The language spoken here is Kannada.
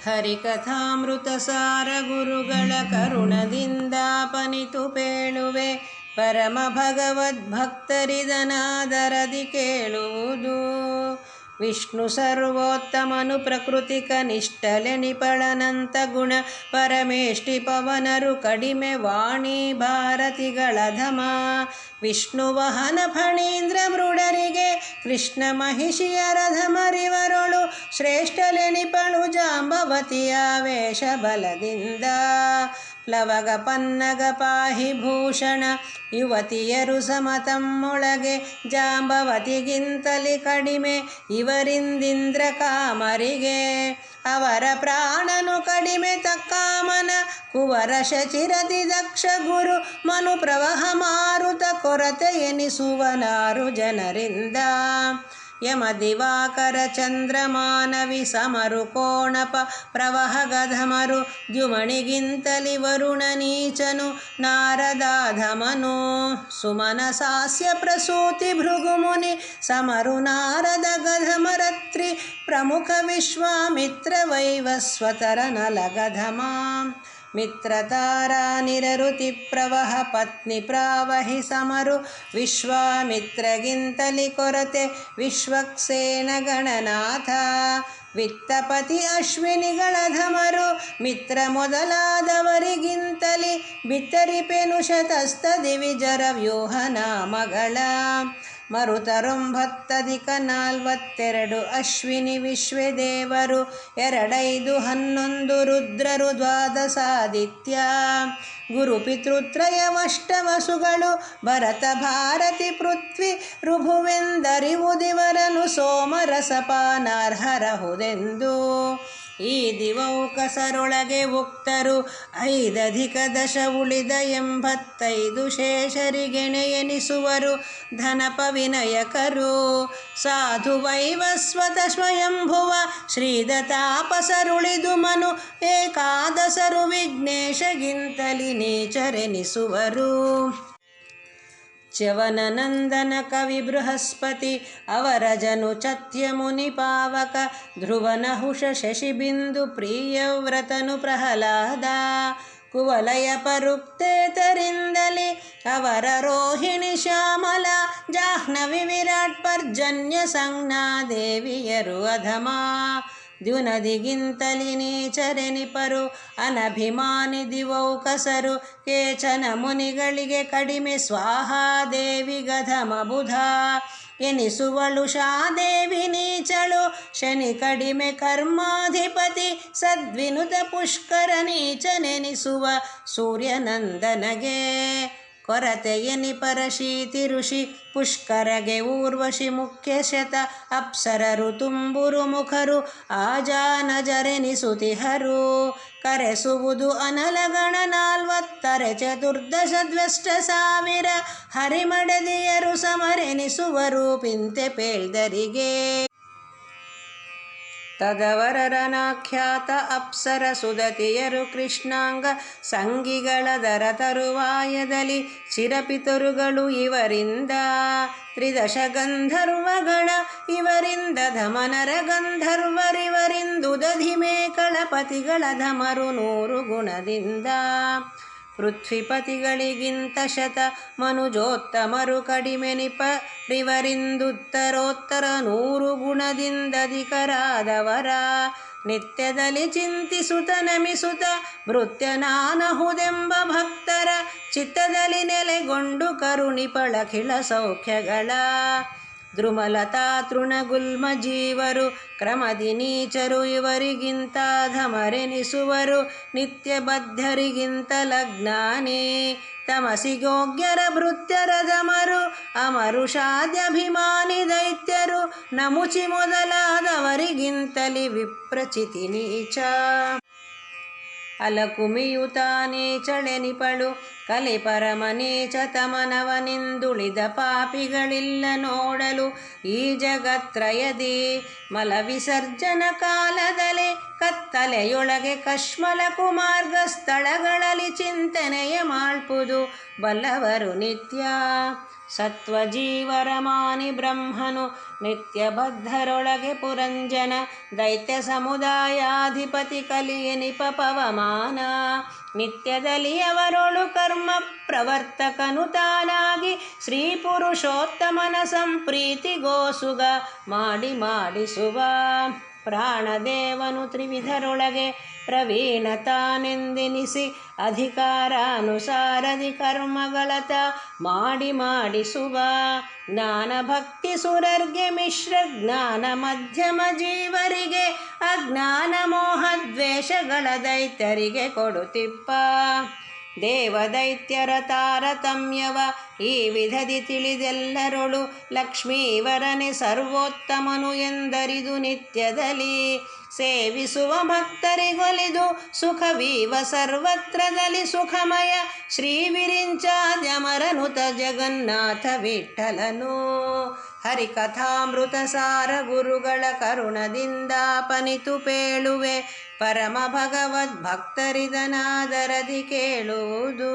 ಹರಿಕಥಾಮೃತಸಾರ ಗುರುಗಳ ಕರುಣದಿಂದಾಪನಿತು ಪೇಳುವೆ. ಪರಮ ಭಗವದ್ಭಕ್ತರಿದನಾದರದಿ ಕೇಳುವುದು. ವಿಷ್ಣು ಸರ್ವೋತ್ತಮನು ಪ್ರಕೃತಿಕ ನಿಷ್ಠಲೆನಿಪಳನಂತ ಗುಣ ಪರಮೇಷ್ಠಿ ಪವನರು ಕಡಿಮೆ ವಾಣಿ ಭಾರತಿಗಳ ಧಮ. ವಿಷ್ಣು ವಹನ ಫಣೀಂದ್ರ ಮೃಡರಿಗೆ ಕೃಷ್ಣ ಮಹಿಷಿಯರ ಧಮರಿವರೊಳು ಶ್ರೇಷ್ಠಲೆನಿಪಳು ಜಾಂಬವತಿಯ ವೇಷ ಬಲದಿಂದ. ಪ್ಲವಗ ಪನ್ನಗ ಪಾಹಿ ಭೂಷಣ ಯುವತಿಯರು ಸಮತಮ್ಮೊಳಗೆ ಜಾಂಬವತಿಗಿಂತಲಿ ಕಡಿಮೆ ಇವರಿಂದಿಂದ್ರ ಕಾಮರಿಗೆ. ಅವರ ಪ್ರಾಣನು ಕಡಿಮೆ ತಕ್ಕಾಮನ ಕುವರ ಶಚಿರತಿ ದಕ್ಷ ಗುರು ಮನು ಪ್ರವಹ ಮಾರುತ ಕೊರತೆ ಎನಿಸುವನಾರು ಜನರಿಂದ. ಯಮ ದಿವಾಕರ ಚಂದ್ರಮಾನವಿ ಸಮರು ಕೋಣಪ ಪ್ರವಹ ಗಧಮರು ದ್ಯುಮಣಿಗಿಂತಲಿ ವರುಣ ನೀಚನು ನಾರದಾಧಮನು. ಸುಮನ ಸಾಸ್ಯ ಪ್ರಸೂತಿ ಭೃಗುಮುನಿ ಸಮರು ನಾರದ ಗಧಮರತ್ರಿ ಪ್ರಮುಖ ವಿಶ್ವಾಮಿತ್ರ ವೈವಸ್ವತರ ನಲಗಧಮ. ಮಿತ್ರತಾರಾ ನಿರರುತಿ ಪ್ರವಹ ಪತ್ನಿ ಪ್ರಾವಹಿ ಸಮರು ವಿಶ್ವಾಮಿತ್ರಗಿಂತಲಿ ಕೊರತೆ ವಿಶ್ವಕ್ಸೇನ ಗಣನಾಥ. ವಿತ್ತಪತಿ ಅಶ್ವಿನಿಗಳ ಧಮರು ಮಿತ್ರ ಮೊದಲಾದವರಿಗಿಂತಲಿ ಬಿತ್ತರಿಪೆನು ಶತಸ್ಥ ದಿವಿಜರ ವ್ಯೂಹ ನಾಮಗಳ. ಮರುತರೊಂಬತ್ತಧಿಕ 42 ಅಶ್ವಿನಿ ವಿಶ್ವದೇವರು 2 5 11 ರುದ್ರರು 12 ಗುರುಪಿತೃತ್ರಯವಷ್ಟ ವಸುಗಳು ಭರತ ಭಾರತಿ ಪೃಥ್ವಿ ಋಭುವೆಂದರಿವುದಿವರನು ಸೋಮರಸಪಾನಾರ್ಹರಹುದೆಂದು. ಈ ದಿವೌಕಸರೊಳಗೆ ಉಕ್ತರು 5 ಅಧಿಕ 10 ಉಳಿದ 85 ಶೇಷರಿಗೆಣೆ ಎನಿಸುವರು ಧನಪ ವಿನಯಕರು. ಸಾಧು ವೈವಸ್ವತ ಸ್ವಯಂಭುವ ಶ್ರೀದತಾಪಸರುಳಿದು ಮನು ಏಕಾದಸರು ವಿಘ್ನೇಶಗಿಂತಲಿ ನೀಚರೆನಿಸುವರು. ಚ್ಯವನನಂದನ ಕವಿ ಬೃಹಸ್ಪತಿ ಅವರ ಜನು ಚತ್ಯ ಮುನಿ ಪಾವಕ ಧ್ರುವನಹುಷ ಶಶಿಬಿಂದು ಪ್ರಿಯವ್ರತನು ಪ್ರಹ್ಲಾದ. ಕುವಲಯ ಪರುಕ್ತೇತರಿಂದಲಿ ಅವರ ರೋಹಿಣಿ ಶ್ಯಾಮಲ ಜಾಹ್ನವಿ ವಿರಾಟ್ ಪರ್ಜನ್ಯ ಸಂಜ್ಞಾ ದೇವಿಯರು ಅಧಮ. ದ್ಯುನದಿಗಿಂತಲಿ ನೀಚರೆನಿಪರು ಅನಭಿಮಾನಿ ದಿವೌಕಸರು ಕೇಚನ ಮುನಿಗಳಿಗೆ ಕಡಿಮೆ ಸ್ವಾಹಾದೇವಿ ಗಧಮ ಬುಧ. ಎನಿಸುವಳು ಶಾದೇವಿ ನೀಚಳು ಶನಿ ಕಡಿಮೆ ಕರ್ಮಾಧಿಪತಿ ಸದ್ವಿನುತ ಪುಷ್ಕರ ನೀಚನೆನಿಸುವ ಸೂರ್ಯನಂದನಗೆ. ಕೊರತೆ ಎನಿಪರ ಶೀತಿ ಋಷಿ ಪುಷ್ಕರಗೆ ಊರ್ವಶಿ ಮುಖ್ಯ ಶತ ಅಪ್ಸರರು ತುಂಬುರು ಮುಖರು ಆಜಾನಜರೆನಿಸುತಿಹರು. ಕರೆಸುವುದು ಅನಲಗಣ 40 ಹರಿಮಡದಿಯರು ಸಮರೆನಿಸುವರು ಪಿಂತೆ ಪೇಳ್ದರಿಗೆ. ತದವರರನಾಖ್ಯಾತ ಅಪ್ಸರ ಸುದತಿಯರು ಕೃಷ್ಣಾಂಗ ಸಂಗಿಗಳದರ ತರುವಾಯದಲ್ಲಿ ಚಿರಪಿತರುಗಳು ಇವರಿಂದ. 13 ಗಂಧರ್ವಗಣ ಇವರಿಂದ ಧಮನರ ಗಂಧರ್ವರಿವರಿಂದುದಧಿಮೇ ಕಳಪತಿಗಳ ಧಮರು 100 ಗುಣದಿಂದ. ಪೃಥ್ವಿಪತಿಗಳಿಗಿಂತ ಶತ ಮನುಜೋತ್ತಮರು ಕಡಿಮೆ ನಿಪರಿವರಿಂದುತ್ತರೋತ್ತರ 100 ಗುಣದಿಂದಧಿಕರಾದವರ. ನಿತ್ಯದಲ್ಲಿ ಚಿಂತಿಸುತ್ತ ನಮಿಸುತ್ತ ಭೃತ್ಯನಾನಹುದೆಂಬ ಭಕ್ತರ ಚಿತ್ತದಲ್ಲಿ ನೆಲೆಗೊಂಡು ಕರುಣಿಪಳಖಿಳ ಸೌಖ್ಯಗಳ. ದ್ರುಮಲತಾ ತೃಣಗುಲ್ಮ ಜೀವರು ಕ್ರಮದಿ ನೀಚರು ಇವರಿಗಿಂತ ಧಮರೆನಿಸುವರು ನಿತ್ಯ ಬದ್ಧರಿಗಿಂತ ಲಗ್ನಾನಿ. ತಮಸಿಗೋಗ್ಯರ ಭೃತ್ಯರ ಧಮರು ಅಮರುಷಾದ್ಯಭಿಮಾನಿ ದೈತ್ಯರು ನಮುಚಿ ಮೊದಲಾದವರಿಗಿಂತಲಿ ವಿಪ್ರಚಿತಿ ನೀಚ. ಅಲಕುಮಿಯುತ ನೀಚಳೆನಿಪಳು ಕಲಿ ಪರಮನೇಚ ತಮನವನಿಂದುಳಿದ ಪಾಪಿಗಳಿಲ್ಲ ನೋಡಲು ಈ ಜಗತ್ರಯದಿ. ಮಲ ವಿಸರ್ಜನ ಕಾಲದಲೆ ಕತ್ತಲೆಯೊಳಗೆ ಕಶ್ಮಲ ಕುಮಾರ್ಗ ಸ್ಥಳಗಳಲ್ಲಿ ಚಿಂತನೆಯ ಮಾಳ್ಪುದು ಬಲ್ಲವರು ನಿತ್ಯ. ಸತ್ವಜೀವರಮಾನಿ ಬ್ರಹ್ಮನು ನಿತ್ಯಬದ್ಧರೊಳಗೆ ಪುರಂಜನ ದೈತ್ಯ ಸಮುದಾಯಾಧಿಪತಿ ಕಲಿಯನಿಪ ಪವಮಾನ ನಿತ್ಯದಲ್ಲಿ ಅವರೊಳು ಕರ್ಮ ಪ್ರವರ್ತಕನು ತಾನಾಗಿ ಶ್ರೀ ಪುರುಷೋತ್ತಮನ ಸಂಪ್ರೀತಿಗೋಸುಗ ಮಾಡಿಸುವ ಪ್ರಾಣದೇವನು ತ್ರಿವಿಧರೊಳಗೆ ಪ್ರವೀಣ ತಾನೆಂದೆನಿಸಿ ಅಧಿಕಾರಾನುಸಾರದಿ ಕರ್ಮಗಳತ ಮಾಡಿಸುವ ಜ್ಞಾನ ಭಕ್ತಿ ಸುರರ್ಗೆ ಮಿಶ್ರ ಜ್ಞಾನ ಮಧ್ಯಮ ಜೀವರಿಗೆ ಅಜ್ಞಾನ ಮೋಹ ದ್ವೇಷಗಳ ದೈತ್ಯರಿಗೆ ಕೊಡುತ್ತಿಪ್ಪ ದೇವದೈತ್ಯರ ತಾರತಮ್ಯವ ಈ ವಿಧದಿ ತಿಳಿದೆಲ್ಲರೊಳು ಲಕ್ಷ್ಮೀವರನೆ ಸರ್ವೋತ್ತಮನು ಎಂದರಿದು ನಿತ್ಯದಲ್ಲಿ ಸೇವಿಸುವ ಭಕ್ತರಿಗೊಲಿದು ಸುಖವೀವ ಸರ್ವತ್ರದಲ್ಲಿ ಸುಖಮಯ ಶ್ರೀ ವಿರಿಂಚಾದ್ಯಮರನುತ ಜಗನ್ನಾಥ ವಿಠಲನು ಹರಿಕಥಾಮೃತ ಸಾರ ಗುರುಗಳ ಕರುಣದಿಂದ ಪನಿತು ಪೇಳುವೆ ಪರಮ ಭಗವದ್ ಭಕ್ತರಿದನಾದರದಿ ಕೇಳುವುದು.